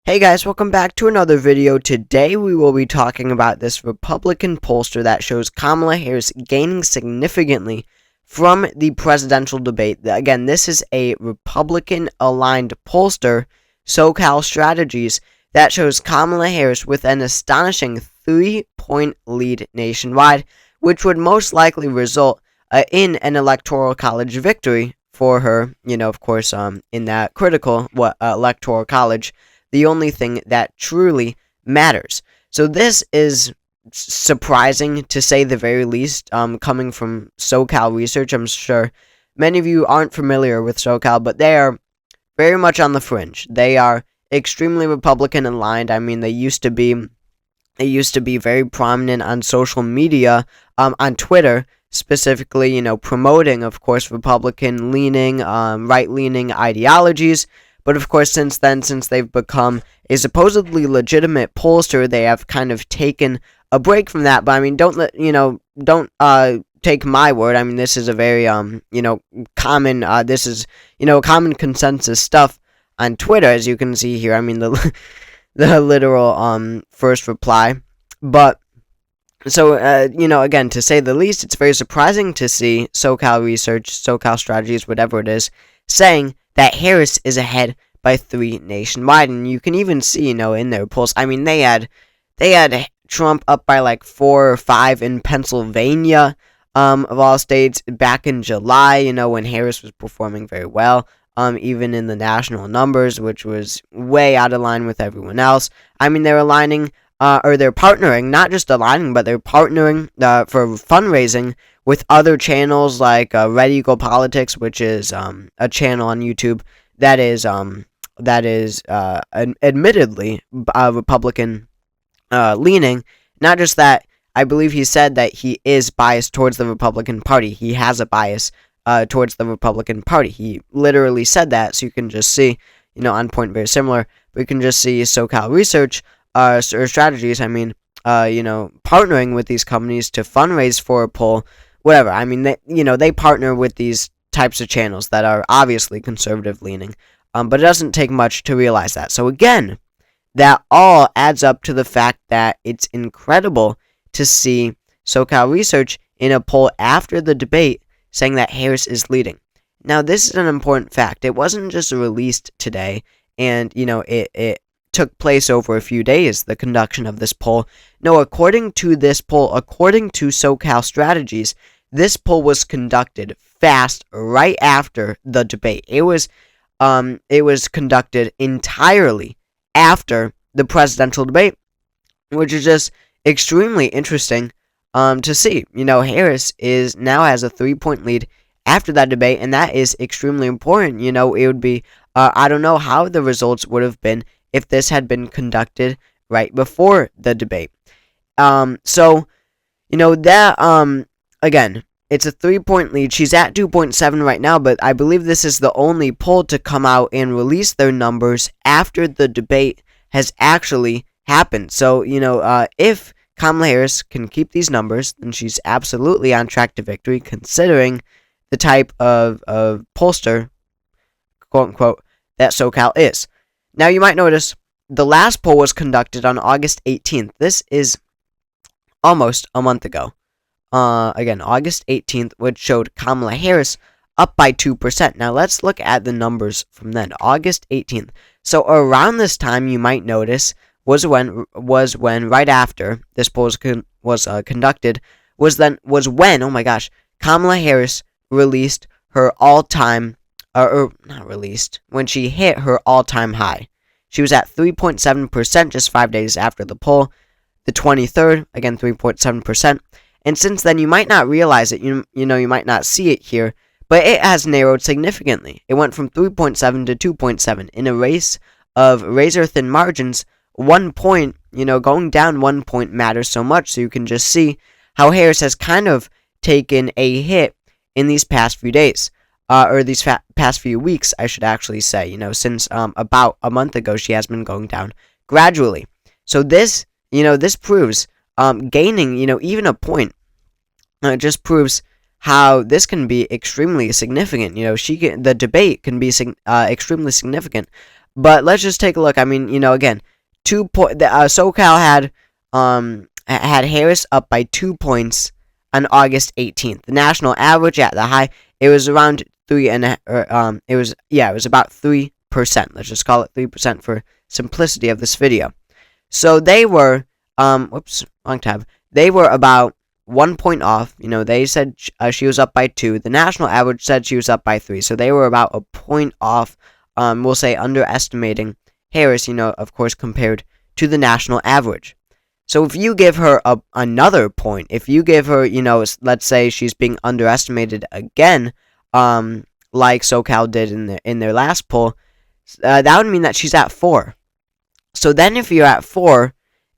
Hey guys, welcome back to another video. Today we will be talking about this Republican pollster that shows Kamala Harris gaining significantly from the presidential debate. Again, this is a Republican-aligned pollster, SoCal Strategies, that shows Kamala Harris with an astonishing 3-point lead nationwide, which would most likely result in an electoral college victory for her, of course, in that critical electoral college, the only thing that truly matters. So this is surprising, to say the very least, coming from SoCal Research. I'm sure many of you aren't familiar with SoCal, but they are very much on the fringe. They are extremely Republican aligned. I mean, they used to be very prominent on social media, on Twitter specifically, promoting, of course, Republican-leaning, right-leaning ideologies. But of course, since then, since they've become a supposedly legitimate pollster, they have kind of taken a break from that. But I mean, don't take my word. I mean, this is a very common common consensus stuff on Twitter, as you can see here. I mean, the literal first reply. But so again, to say the least, it's very surprising to see SoCal Research, SoCal Strategies, whatever it is, saying that Harris is ahead by 3 nationwide. And you can even see, in their polls, I mean, they had Trump up by like 4 or 5 in Pennsylvania, of all states, back in July, when Harris was performing very well, even in the national numbers, which was way out of line with everyone else. I mean, they're aligning, or they're partnering, not just aligning, but they're partnering for fundraising with other channels like Red Eagle Politics, which is a channel on YouTube that is admittedly Republican leaning. Not just that, I believe he said that he is biased towards the Republican Party. He has a bias towards the Republican Party. He literally said that, so you can just see, on point, very similar. But you can just see SoCal Research or Strategies, partnering with these companies to fundraise for a poll. Whatever. I mean, they partner with these types of channels that are obviously conservative leaning, but it doesn't take much to realize that. So again, that all adds up to the fact that it's incredible to see SoCal Research in a poll after the debate saying that Harris is leading. Now, this is an important fact. It wasn't just released today, and it took place over a few days, the conduction of this poll. No, according to this poll, according to SoCal Strategies, this poll was conducted fast right after the debate. It was conducted entirely after the presidential debate, which is just extremely interesting to see. Harris now has a 3-point lead after that debate, and that is extremely important. It would be, I don't know how the results would have been if this had been conducted right before the debate. Again, it's a 3-point lead. She's at 2.7 right now, but I believe this is the only poll to come out and release their numbers after the debate has actually happened. So, if Kamala Harris can keep these numbers, then she's absolutely on track to victory, considering the type of pollster, quote-unquote, that SoCal is. Now, you might notice the last poll was conducted on August 18th. This is almost a month ago. Again, August 18th, which showed Kamala Harris up by 2%. Now, let's look at the numbers from then. August 18th. So, around this time, you might notice, was when right after this poll was conducted, was when, oh my gosh, Kamala Harris released her all-time, when she hit her all-time high. She was at 3.7% just 5 days after the poll. The 23rd, again, 3.7%. And since then, you might not realize it, you might not see it here, but it has narrowed significantly. It went from 3.7 to 2.7 in a race of razor-thin margins. 1 point, going down 1 point matters so much, so you can just see how Harris has kind of taken a hit in these past few days, or these past few weeks, I should actually say. Since about a month ago, she has been going down gradually. So this proves gaining, even a point. It just proves how this can be extremely significant. The debate can be extremely significant. But let's just take a look. I mean, again, SoCal had Harris up by 2 points on August 18th. The national average at the high, it was around it was about 3%. Let's just call it 3% for simplicity of this video. So they were, whoops, wrong tab. They were about 1 point off. They said she was up by 2. The national average said she was up by 3. So they were about a point off, we'll say underestimating Harris, of course, compared to the national average. So if you give her another point, if you give her, let's say she's being underestimated again, like SoCal did in their last poll, that would mean that she's at 4. So then if you're at 4,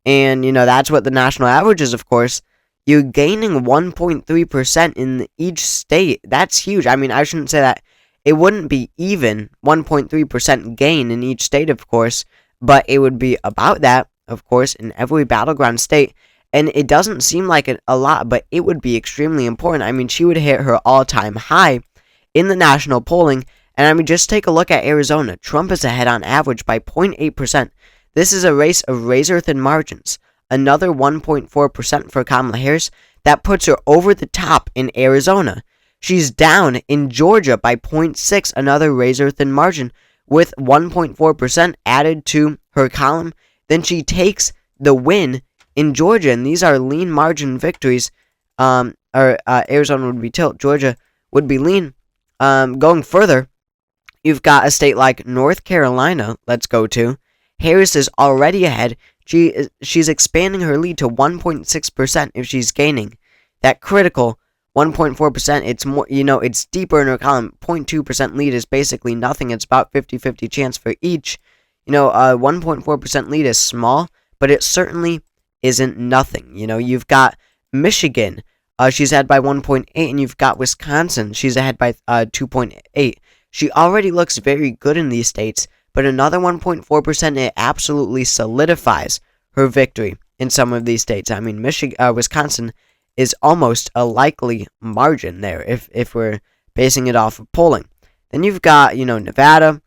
and, that's what the national average is, of course, you're gaining 1.3% in each state. That's huge. I mean, I shouldn't say that. It wouldn't be even 1.3% gain in each state, of course, but it would be about that, of course, in every battleground state. And it doesn't seem like a lot, but it would be extremely important. I mean, she would hit her all-time high in the national polling. And I mean, just take a look at Arizona. Trump is ahead on average by 0.8%. This is a race of razor-thin margins. Another 1.4% for Kamala Harris. That puts her over the top in Arizona. She's down in Georgia by 0.6, another razor-thin margin, with 1.4% added to her column. Then she takes the win in Georgia, and these are lean margin victories. Arizona would be tilt, Georgia would be lean. Going further, you've got a state like North Carolina, let's go to. Harris is already ahead. She's expanding her lead to 1.6% if she's gaining that critical 1.4%. It's more, it's deeper in her column. 0.2% lead is basically nothing. It's about 50-50 chance for each. 1.4% lead is small, but it certainly isn't nothing. You've got Michigan. She's ahead by 1.8, and you've got Wisconsin. She's ahead by 2.8. She already looks very good in these states, but another 1.4%, it absolutely solidifies her victory in some of these states. I mean, Wisconsin is almost a likely margin there if we're basing it off of polling. Then you've got, Nevada.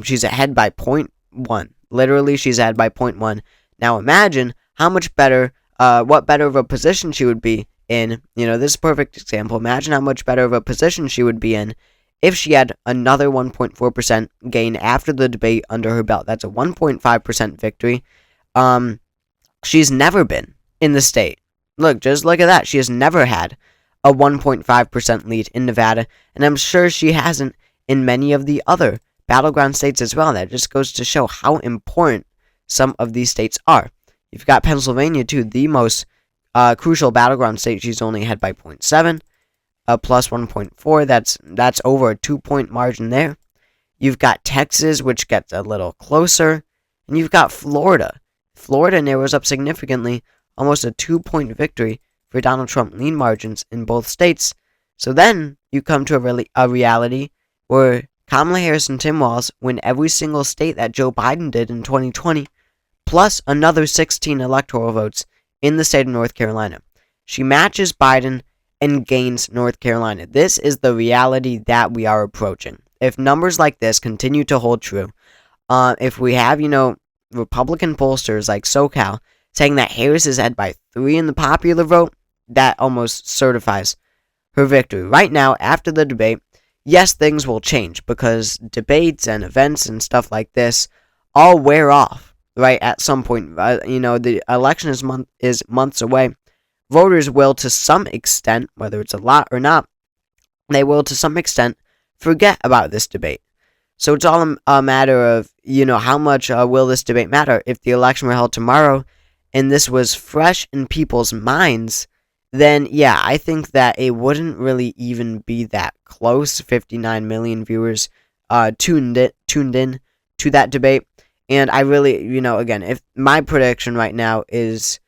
She's ahead by 0.1. Literally, she's ahead by 0.1. Now imagine how much better, what better of a position she would be in. This is a perfect example. Imagine how much better of a position she would be in if she had another 1.4% gain after the debate under her belt. That's a 1.5% victory. She's never been in the state. Just look at that. She has never had a 1.5% lead in Nevada, and I'm sure she hasn't in many of the other battleground states as well. That just goes to show how important some of these states are. You've got Pennsylvania, too, the most crucial battleground state. She's only ahead by 0.7. Plus 1.4, that's over a 2-point margin there. You've got Texas, which gets a little closer, and you've got Florida. Florida narrows up significantly, almost a 2-point victory for Donald Trump, lean margins in both states. So then you come to a reality where Kamala Harris and Tim Walz win every single state that Joe Biden did in 2020, plus another 16 electoral votes in the state of North Carolina. She matches Biden and gains North Carolina. This is the reality that we are approaching. If numbers like this continue to hold true, if we have, Republican pollsters like SoCal saying that Harris is ahead by 3 in the popular vote, that almost certifies her victory. Right now, after the debate, yes, things will change because debates and events and stuff like this all wear off, right, at some point. The election is months away. Voters will, to some extent, whether it's a lot or not, they will, to some extent, forget about this debate. So it's all a matter of, how much will this debate matter? If the election were held tomorrow and this was fresh in people's minds, then, yeah, I think that it wouldn't really even be that close. 59 million viewers tuned in to that debate. And I really, again, if my prediction right now is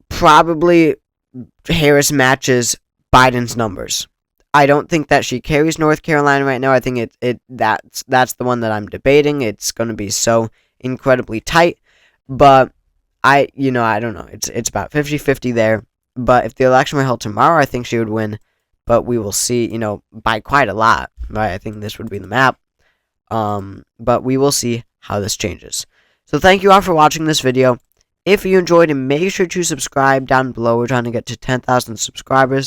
probably Harris matches Biden's numbers. I don't think that she carries North Carolina right now. I think that's the one that I'm debating. It's going to be so incredibly tight, but I don't know. It's about 50-50 there. But if the election were held tomorrow, I think she would win. But we will see, by quite a lot, right? I think this would be the map. But we will see how this changes. So thank you all for watching this video. If you enjoyed, make sure to subscribe down below. We're trying to get to 10,000 subscribers.